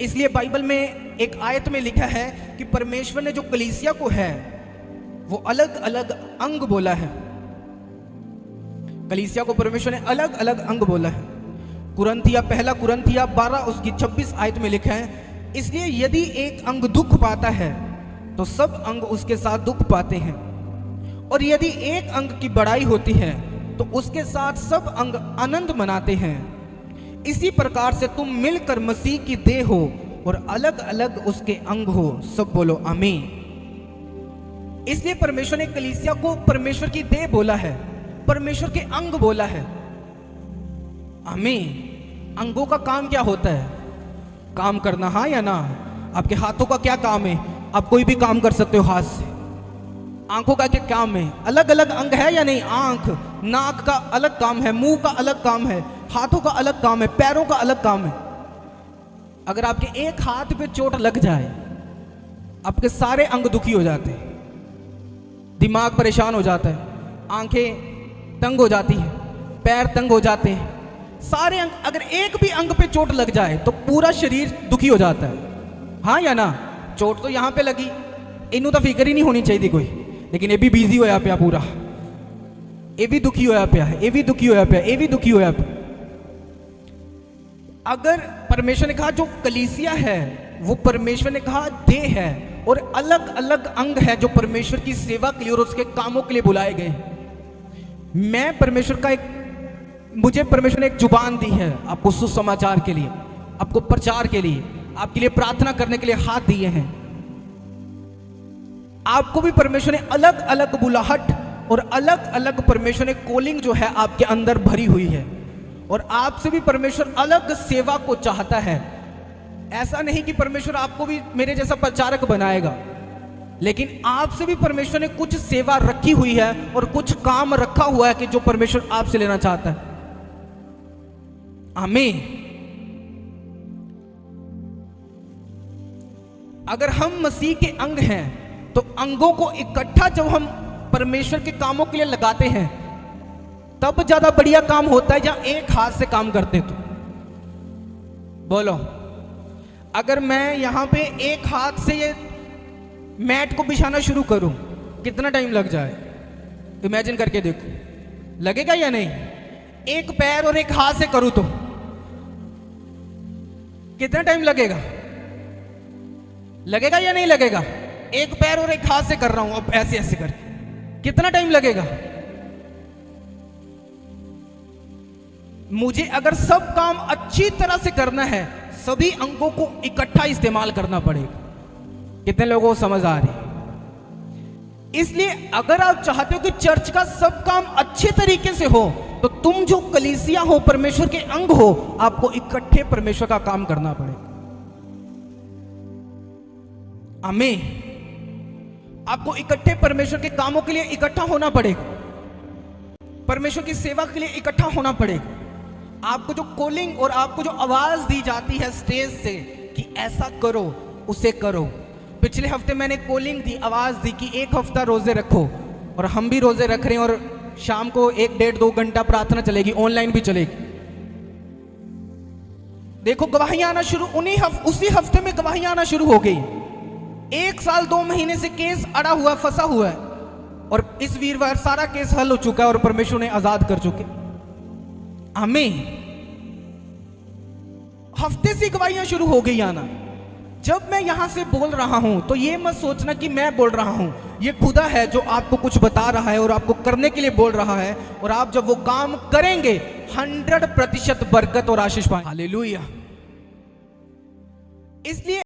इसलिए बाइबल में एक आयत में लिखा है कि परमेश्वर ने जो कलीसिया को है वो अलग अलग अंग बोला है। कलीसिया को परमेश्वर ने अलग अलग अंग बोला है। पहला कुरंथिया 12 उसकी 26 आयत में लिखा है, इसलिए यदि एक अंग दुख पाता है तो सब अंग उसके साथ दुख पाते हैं, और यदि एक अंग की बड़ाई होती है तो उसके साथ सब अंग आनंद मनाते हैं। इसी प्रकार से तुम मिलकर मसीह की देह हो और अलग अलग उसके अंग हो। सब बोलो आमीन। इसलिए परमेश्वर ने कलीसिया को परमेश्वर की देह बोला है, परमेश्वर के अंग बोला है। आमीन। अंगों का काम क्या होता है? काम करना, हाँ या ना? आपके हाथों का क्या काम है? आप कोई भी काम कर सकते हो हाथ से। आंखों का क्या काम है? अलग अलग अंग है या नहीं? आंख, नाक का अलग काम है, मुंह का अलग काम है, हाथों का अलग काम है, पैरों का अलग काम है। अगर आपके एक हाथ पे चोट लग जाए, आपके सारे अंग दुखी हो जाते हैं, दिमाग परेशान हो जाता है, आंखें तंग हो जाती हैं, पैर तंग हो जाते हैं, सारे अंग। अगर एक भी अंग पे चोट लग जाए तो पूरा शरीर दुखी हो जाता है, हाँ या ना? चोट तो यहां पे लगी, इनू तो फिक्र ही नहीं होनी चाहिए कोई, लेकिन ये भी बिजी होया पिया पूरा, ये भी दुखी होया पिया है, ये भी दुखी होया पिया, ये भी दुखी होया पिया। अगर परमेश्वर ने कहा जो कलीसिया है वो परमेश्वर ने कहा देह है, और अलग अलग अंग है जो परमेश्वर की सेवा के लिए और उसके कामों के लिए बुलाए गए। मैं परमेश्वर का मुझे परमेश्वर ने एक जुबान दी है आपको सुसमाचार के लिए, आपको प्रचार के लिए, आपके लिए प्रार्थना करने के लिए हाथ दिए हैं। आपको भी परमेश्वर ने अलग अलग बुलाहट और अलग अलग परमेश्वर ने कॉलिंग जो है आपके अंदर भरी हुई है, और आपसे भी परमेश्वर अलग सेवा को चाहता है। ऐसा नहीं कि परमेश्वर आपको भी मेरे जैसा प्रचारक बनाएगा, लेकिन आपसे भी परमेश्वर ने कुछ सेवा रखी हुई है और कुछ काम रखा हुआ है कि जो परमेश्वर आपसे लेना चाहता है। आमीन। अगर हम मसीह के अंग हैं तो अंगों को इकट्ठा जब हम परमेश्वर के कामों के लिए लगाते हैं तब ज्यादा बढ़िया काम होता है जहां एक हाथ से काम करते। तो बोलो, अगर मैं यहां पे एक हाथ से ये मैट को बिछाना शुरू करूं, कितना टाइम लग जाए? इमेजिन करके देखो, लगेगा या नहीं? एक पैर और एक हाथ से करूं तो कितना टाइम लगेगा? लगेगा या नहीं लगेगा? एक पैर और एक हाथ से कर रहा हूं, अब ऐसे ऐसे करके कितना टाइम लगेगा? मुझे अगर सब काम अच्छी तरह से करना है, सभी अंगों को इकट्ठा इस्तेमाल करना पड़ेगा। कितने लोगों को समझ आ रही? इसलिए अगर आप चाहते हो कि चर्च का सब काम अच्छे तरीके से हो, तो तुम जो कलीसिया हो, परमेश्वर के अंग हो, आपको इकट्ठे परमेश्वर का काम करना पड़ेगा। आमीन। आपको इकट्ठे परमेश्वर के कामों के लिए इकट्ठा होना पड़ेगा, परमेश्वर की सेवा के लिए इकट्ठा होना पड़ेगा। आपको जो कॉलिंग और आपको जो आवाज दी जाती है स्टेज से कि ऐसा करो, उसे करो। पिछले हफ्ते मैंने कॉलिंग दी, आवाज दी कि एक हफ्ता रोजे रखो, और हम भी रोजे रख रहे हैं, और शाम को 1 डेढ़ 2 घंटा प्रार्थना चलेगी, ऑनलाइन भी चलेगी। देखो गवाहियां आना शुरू, उसी हफ्ते में गवाहियां आना शुरू हो गई। 1 साल 2 महीने से केस अड़ा हुआ, फंसा हुआ है, और इस वीरवार सारा केस हल हो चुका है और परमेश्वर ने आजाद कर चुके। आमीन। हफ्ते से गवाहियां शुरू हो गई आना। जब मैं यहां से बोल रहा हूं तो ये मत सोचना कि मैं बोल रहा हूं, ये खुदा है जो आपको कुछ बता रहा है और आपको करने के लिए बोल रहा है, और आप जब वो काम करेंगे 100% बरकत और आशीष पाएंगे। हालेलुया। इसलिए